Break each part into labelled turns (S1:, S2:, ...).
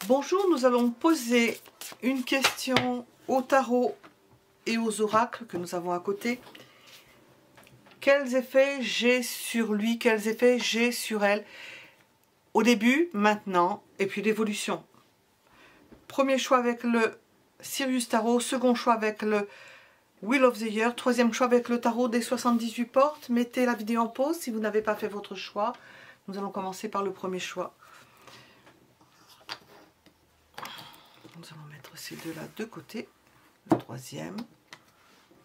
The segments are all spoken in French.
S1: Bonjour, nous allons poser une question au tarot et aux oracles que nous avons à côté. Quels effets j'ai sur lui, quels effets j'ai sur elle au début, maintenant et puis l'évolution. Premier choix avec le Sirius Tarot, second choix avec le Wheel of the Year, troisième choix avec le tarot des 78 portes. Mettez la vidéo en pause si vous n'avez pas fait votre choix. Nous allons commencer par le premier choix. Nous allons mettre ces deux-là de côté, le troisième,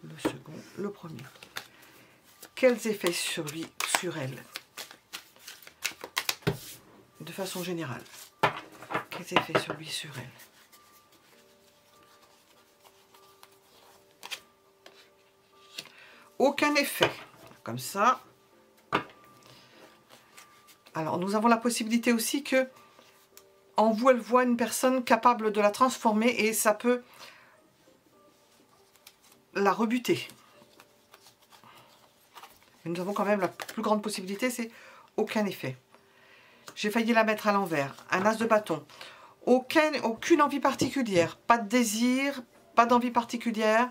S1: le second, le premier. Quels effets sur lui, sur elle, de façon générale? Quels effets sur lui, sur elle? Aucun effet, comme ça. Alors, nous avons la possibilité aussi que, en vous, elle voit une personne capable de la transformer et ça peut la rebuter. Mais nous avons quand même la plus grande possibilité, c'est aucun effet. J'ai failli la mettre à l'envers. Un as de bâton. Aucune envie particulière. Pas de désir, pas d'envie particulière.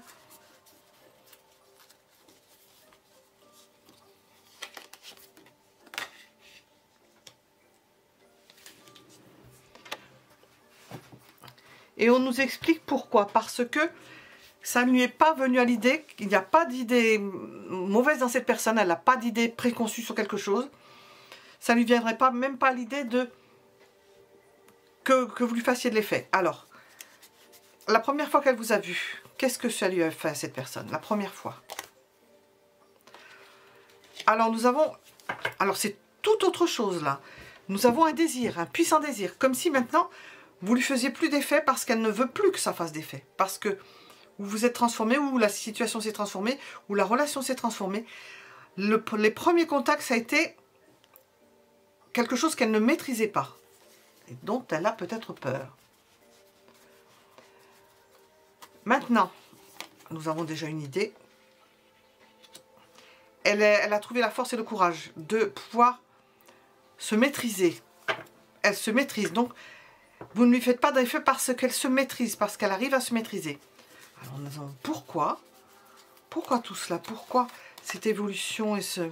S1: Et on nous explique pourquoi. Parce que ça ne lui est pas venu à l'idée, il n'y a pas d'idée mauvaise dans cette personne, elle n'a pas d'idée préconçue sur quelque chose. Ça ne lui viendrait pas, même pas à l'idée de que vous lui fassiez de l'effet. Alors, la première fois qu'elle vous a vu, qu'est-ce que ça lui a fait à cette personne? La première fois. Alors, c'est tout autre chose là. Nous avons un désir, un puissant désir. Comme si maintenant, vous lui faisiez plus d'effet parce qu'elle ne veut plus que ça fasse d'effet. Parce que vous vous êtes transformé, ou la situation s'est transformée, ou la relation s'est transformée. Les premiers contacts, ça a été quelque chose qu'elle ne maîtrisait pas. Et dont elle a peut-être peur. Maintenant, nous avons déjà une idée. Elle a trouvé la force et le courage de pouvoir se maîtriser. Elle se maîtrise. Donc, vous ne lui faites pas d'effet parce qu'elle se maîtrise, parce qu'elle arrive à se maîtriser. Alors, nous avons pourquoi? Pourquoi tout cela? Pourquoi cette évolution et ce...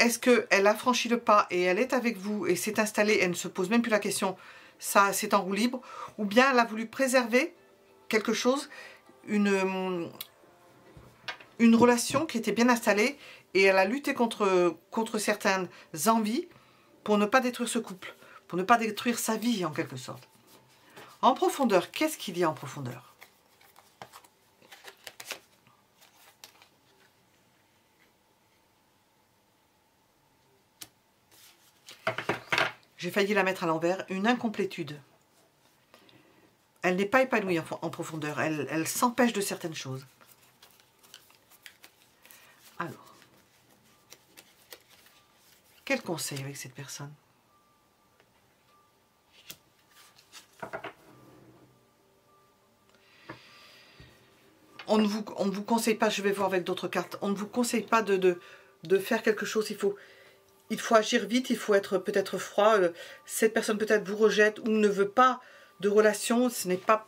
S1: Est-ce qu'elle a franchi le pas et elle est avec vous et s'est installée, elle ne se pose même plus la question, ça c'est en roue libre, ou bien elle a voulu préserver quelque chose, une relation qui était bien installée et elle a lutté contre certaines envies pour ne pas détruire ce couple, pour ne pas détruire sa vie en quelque sorte. En profondeur, qu'est-ce qu'il y a en profondeur? J'ai failli la mettre à l'envers, une incomplétude. Elle n'est pas épanouie en profondeur, elle s'empêche de certaines choses. Alors, quel conseil avec cette personne? On ne vous conseille pas, je vais voir avec d'autres cartes, on ne vous conseille pas de faire quelque chose, il faut agir vite, il faut être peut-être froid. Cette personne peut-être vous rejette ou ne veut pas de relation, ce n'est pas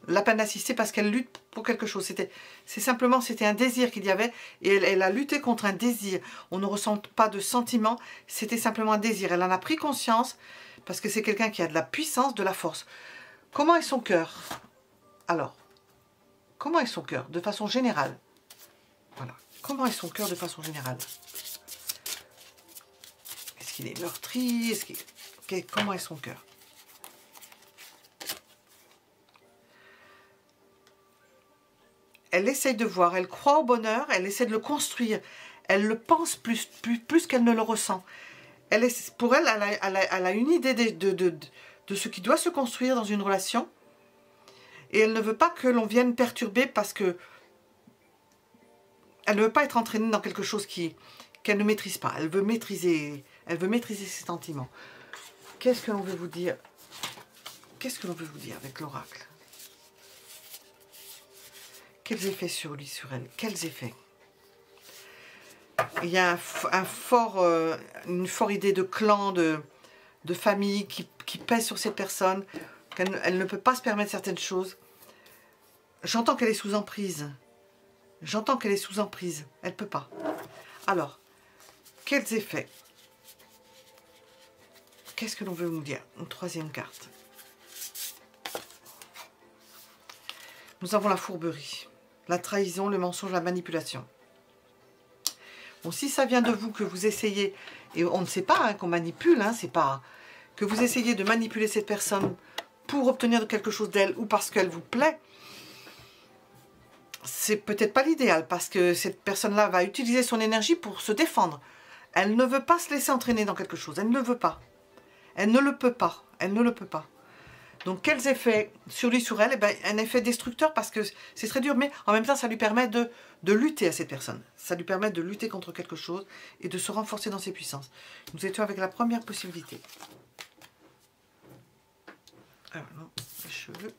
S1: la peine d'assister parce qu'elle lutte pour quelque chose. C'était un désir qu'il y avait et elle a lutté contre un désir. On ne ressent pas de sentiment, c'était simplement un désir. Elle en a pris conscience parce que c'est quelqu'un qui a de la puissance, de la force. Comment est son cœur? Alors, comment est son cœur de façon générale? Voilà. Comment est son cœur de façon générale? Est-ce qu'il est meurtri? Comment est son cœur? Elle essaye de voir, elle croit au bonheur, elle essaie de le construire. Elle le pense plus qu'elle ne le ressent. Pour elle, elle a une idée de ce qui doit se construire dans une relation. Et elle ne veut pas que l'on vienne perturber parce que elle ne veut pas être entraînée dans quelque chose qu'elle ne maîtrise pas. Elle veut maîtriser ses sentiments. Qu'est-ce que l'on veut vous dire? Qu'est-ce que l'on veut vous dire avec l'oracle? Quels effets sur lui, sur elle? Quels effets? il y a une forte idée de clan, de famille qui pèse sur cette personne, qu'elle ne peut pas se permettre certaines choses. J'entends qu'elle est sous emprise. J'entends qu'elle est sous emprise. Elle ne peut pas. Alors, quels effets? Qu'est-ce que l'on veut nous dire? Une troisième carte. Nous avons la fourberie, la trahison, le mensonge, la manipulation. Bon, si ça vient de vous, que vous essayez, et on ne sait pas hein, qu'on manipule, hein, c'est pas que vous essayez de manipuler cette personne pour obtenir quelque chose d'elle ou parce qu'elle vous plaît, c'est peut-être pas l'idéal, parce que cette personne-là va utiliser son énergie pour se défendre. Elle ne veut pas se laisser entraîner dans quelque chose, elle ne veut pas. Elle ne le peut pas, elle ne le peut pas. Donc quels effets sur lui, sur elle? Eh ben, un effet destructeur parce que c'est très dur, mais en même temps ça lui permet de lutter à cette personne. Ça lui permet de lutter contre quelque chose et de se renforcer dans ses puissances. Nous étions avec la première possibilité. Alors non, les cheveux.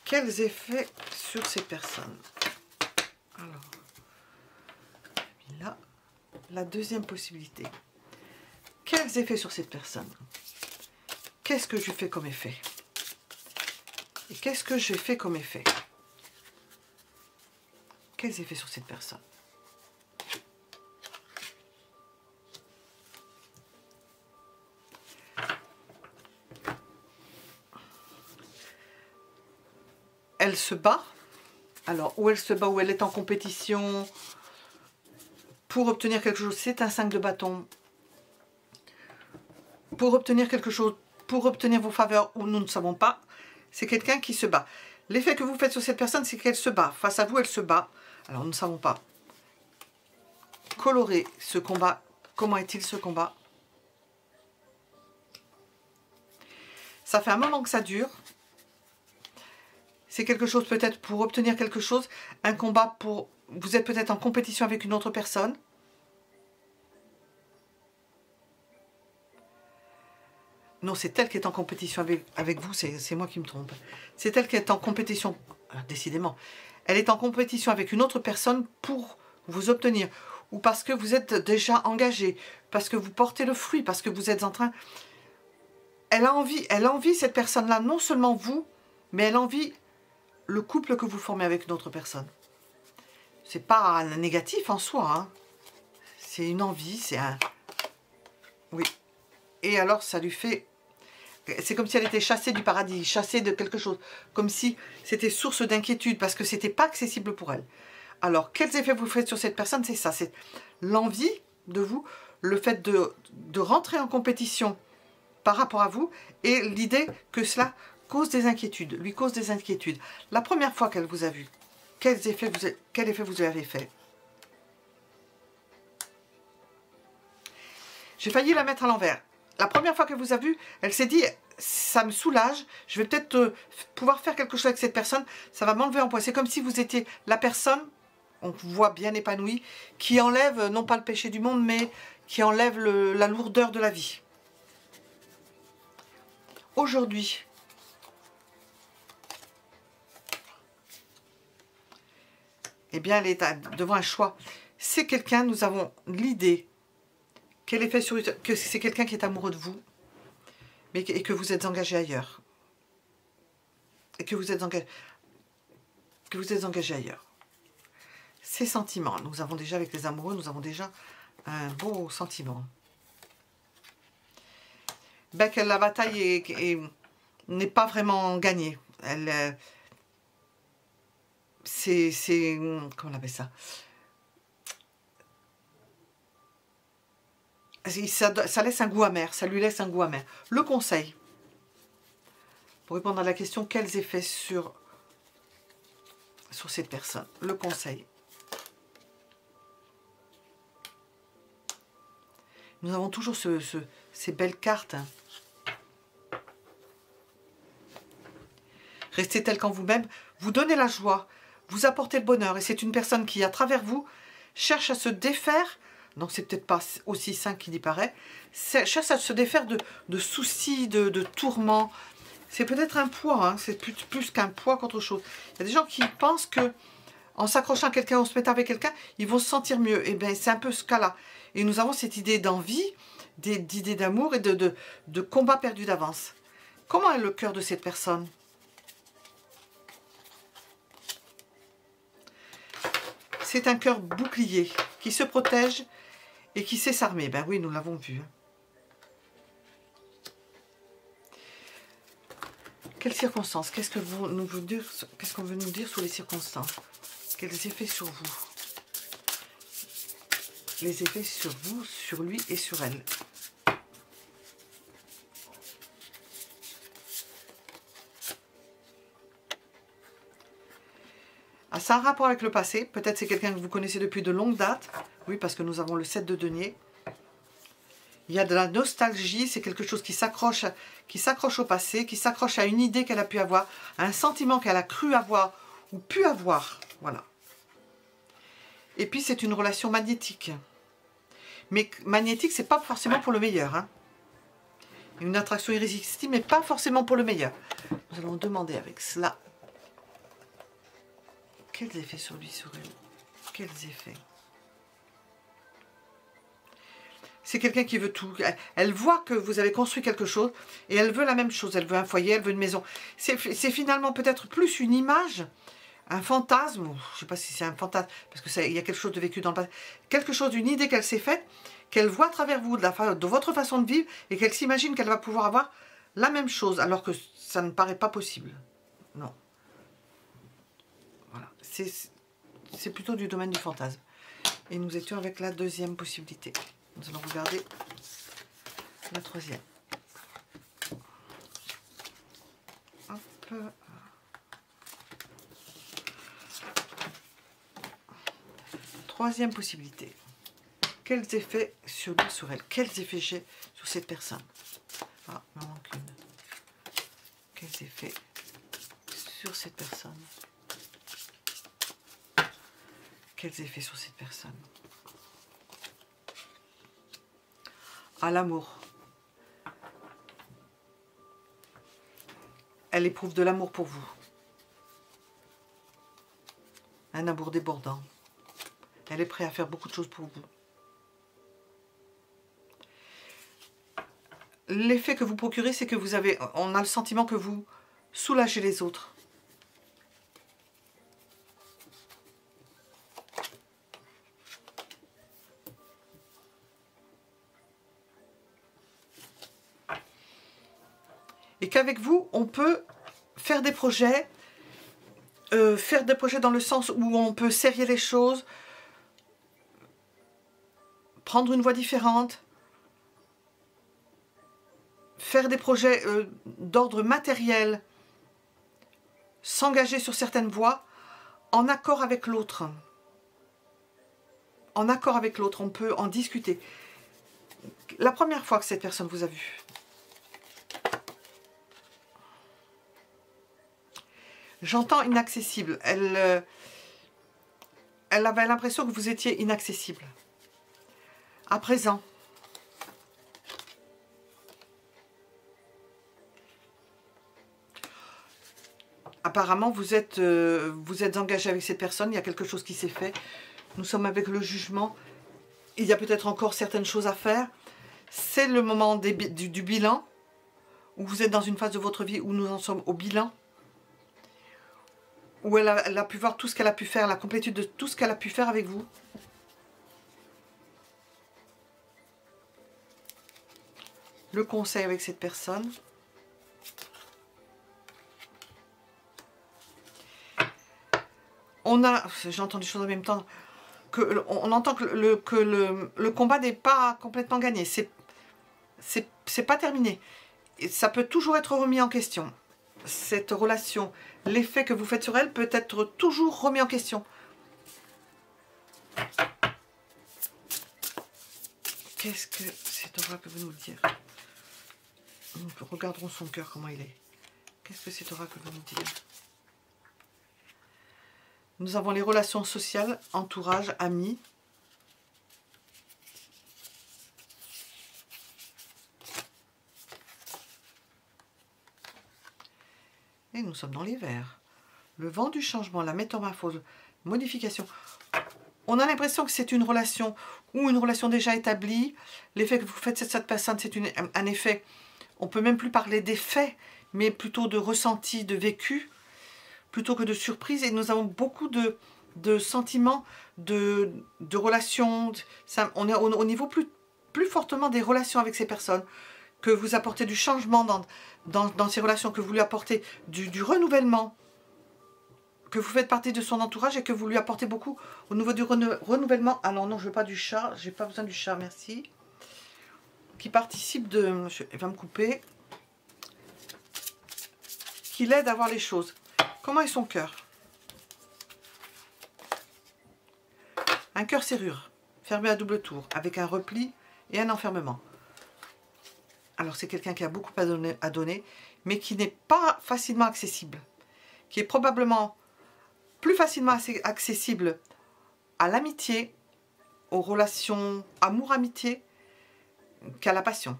S1: Quels effets sur ces personnes? Alors, là, la deuxième possibilité. Quels effets sur cette personne? Qu'est-ce que je fais comme effet? Et qu'est-ce que j'ai fait comme effet? Quels effets sur cette personne? Elle se bat. Alors, où elle se bat, où elle est en compétition pour obtenir quelque chose, c'est un 5 de bâton. Pour obtenir quelque chose, pour obtenir vos faveurs, ou nous ne savons pas, c'est quelqu'un qui se bat. L'effet que vous faites sur cette personne, c'est qu'elle se bat. Face à vous, elle se bat. Alors, nous ne savons pas. Colorer ce combat. Comment est-il ce combat? Ça fait un moment que ça dure. C'est quelque chose peut-être pour obtenir quelque chose. Un combat pour... Vous êtes peut-être en compétition avec une autre personne. Non, c'est elle qui est en compétition avec vous. C'est moi qui me trompe. C'est elle qui est en compétition... décidément. Elle est en compétition avec une autre personne pour vous obtenir. Ou parce que vous êtes déjà engagé. Parce que vous portez le fruit. Parce que vous êtes en train... Elle a envie cette personne-là. Non seulement vous, mais elle envie... le couple que vous formez avec une autre personne. C'est pas un négatif en soi. Hein. C'est une envie, c'est un... Oui. Et alors, ça lui fait... C'est comme si elle était chassée du paradis, chassée de quelque chose. Comme si c'était source d'inquiétude, parce que c'était pas accessible pour elle. Alors, quels effets vous faites sur cette personne? C'est ça, c'est l'envie de vous, le fait de rentrer en compétition par rapport à vous, et l'idée que cela... cause des inquiétudes, lui cause des inquiétudes. La première fois qu'elle vous a vu, quel effet vous avez fait? J'ai failli la mettre à l'envers. La première fois qu'elle vous a vu, elle s'est dit, ça me soulage, je vais peut-être pouvoir faire quelque chose avec cette personne, ça va m'enlever en poids. C'est comme si vous étiez la personne, on vous voit bien épanouie, qui enlève, non pas le péché du monde, mais qui enlève la lourdeur de la vie. Aujourd'hui, eh bien, elle est devant un choix. C'est quelqu'un, nous avons l'idée qu'elle est faite sur... que c'est quelqu'un qui est amoureux de vous, mais et que vous êtes engagé ailleurs. Et que vous êtes engagé ailleurs. Ces sentiments, nous avons déjà avec les amoureux, nous avons déjà un beau sentiment. Ben, que la bataille n'est pas vraiment gagnée. Elle... c'est... comment on appelle ça? Ça laisse un goût amer, ça lui laisse un goût amer. Le conseil, pour répondre à la question, quels effets sur cette personne? Le conseil. Nous avons toujours ces belles cartes. Hein. Restez tel qu'en vous-même, vous donnez la joie, vous apportez le bonheur. Et c'est une personne qui, à travers vous, cherche à se défaire Donc c'est peut-être pas aussi sain qu'il y paraît. Cherche à se défaire de soucis, de tourments. C'est peut-être un poids, hein, c'est plus qu'un poids qu'autre chose. Il y a des gens qui pensent que en s'accrochant à quelqu'un, en se mettant avec quelqu'un, ils vont se sentir mieux. Et bien c'est un peu ce cas-là. Et nous avons cette idée d'envie, d'idée d'amour et de combat perdu d'avance. Comment est le cœur de cette personne? C'est un cœur bouclier qui se protège et qui sait s'armer. Ben oui, nous l'avons vu. Quelles circonstances? Qu'est-ce qu'on veut nous dire sur les circonstances? Quels effets sur vous? Les effets sur vous, sur lui et sur elle. Ah, ça a un rapport avec le passé. Peut-être c'est quelqu'un que vous connaissez depuis de longues dates. Oui, parce que nous avons le 7 de denier. Il y a de la nostalgie, c'est quelque chose qui s'accroche au passé, qui s'accroche à une idée qu'elle a pu avoir, à un sentiment qu'elle a cru avoir ou pu avoir. Voilà. Et puis c'est une relation magnétique. Mais magnétique, c'est pas forcément pour le meilleur. Hein. Une attraction irrésistible, mais pas forcément pour le meilleur. Nous allons demander avec cela. Quels effets sur lui, sur elle? Quels effets? C'est quelqu'un qui veut tout. Elle voit que vous avez construit quelque chose et elle veut la même chose. Elle veut un foyer, elle veut une maison. C'est finalement peut-être plus une image, un fantasme. Je ne sais pas si c'est un fantasme, parce qu'il y a quelque chose de vécu dans le passé. Quelque chose, d'une idée qu'elle s'est faite, qu'elle voit à travers vous, de votre façon de vivre, et qu'elle s'imagine qu'elle va pouvoir avoir la même chose, alors que ça ne paraît pas possible. Non. Voilà. C'est plutôt du domaine du fantasme. Et nous étions avec la deuxième possibilité. Nous allons regarder la troisième. Hop. Troisième possibilité. Quels effets sur lui, sur elle? Quels effets j'ai sur cette personne? Ah, il m'en manque une. Quels effets sur cette personne? Quels effets sur cette personne? À l'amour. Elle éprouve de l'amour pour vous. Un amour débordant. Elle est prête à faire beaucoup de choses pour vous. L'effet que vous procurez, c'est que on a le sentiment que vous soulagez les autres. Et qu'avec vous, on peut faire des projets dans le sens où on peut serrer les choses, prendre une voie différente, faire des projets d'ordre matériel, s'engager sur certaines voies en accord avec l'autre. En accord avec l'autre, on peut en discuter. La première fois que cette personne vous a vu, j'entends inaccessible. Elle avait l'impression que vous étiez inaccessible. À présent, apparemment, vous êtes engagé avec cette personne. Il y a quelque chose qui s'est fait. Nous sommes avec le jugement. Il y a peut-être encore certaines choses à faire. C'est le moment du bilan, où vous êtes dans une phase de votre vie où nous en sommes au bilan. Où elle a pu voir tout ce qu'elle a pu faire, la complétude de tout ce qu'elle a pu faire avec vous. Le conseil avec cette personne. J'ai entendu des choses en même temps, on entend que le combat n'est pas complètement gagné. C'est pas terminé. Et ça peut toujours être remis en question. Cette relation, l'effet que vous faites sur elle peut être toujours remis en question. Qu'est-ce que cet oracle veut nous dire? Nous regarderons son cœur, comment il est. Qu'est-ce que cet oracle veut nous dire? Nous avons les relations sociales, entourage, amis. Et nous sommes dans les verts. Le vent du changement, la métamorphose, modification. On a l'impression que c'est une relation ou une relation déjà établie. L'effet que vous faites sur cette personne, c'est un effet, on peut même plus parler d'effet, mais plutôt de ressenti, de vécu, plutôt que de surprise. Et nous avons beaucoup de sentiments, de relations. Ça, on est au niveau plus fortement des relations avec ces personnes, que vous apportez du changement dans ces relations, que vous lui apportez du renouvellement, que vous faites partie de son entourage et que vous lui apportez beaucoup au niveau du renouvellement. Alors non, je veux pas du chat, j'ai pas besoin du chat, merci. Qui participe de... Il va me couper. Qui l'aide à voir les choses. Comment est son cœur? Un cœur serrure, fermé à double tour, avec un repli et un enfermement. Alors c'est quelqu'un qui a beaucoup à donner, mais qui n'est pas facilement accessible. Qui est probablement plus facilement accessible à l'amitié, aux relations amour-amitié, qu'à la passion.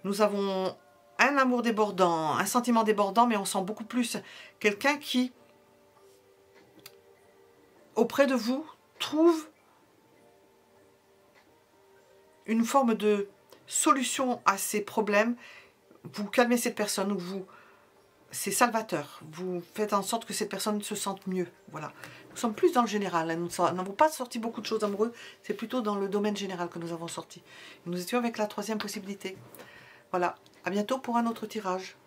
S1: Nous avons un amour débordant, un sentiment débordant, mais on sent beaucoup plus quelqu'un qui, auprès de vous, trouve une forme de solution à ces problèmes. Vous calmez cette personne, c'est salvateur. Vous faites en sorte que cette personne se sente mieux. Voilà. Nous sommes plus dans le général. Nous n'avons pas sorti beaucoup de choses amoureuses. C'est plutôt dans le domaine général que nous avons sorti. Nous étions avec la troisième possibilité. Voilà. À bientôt pour un autre tirage.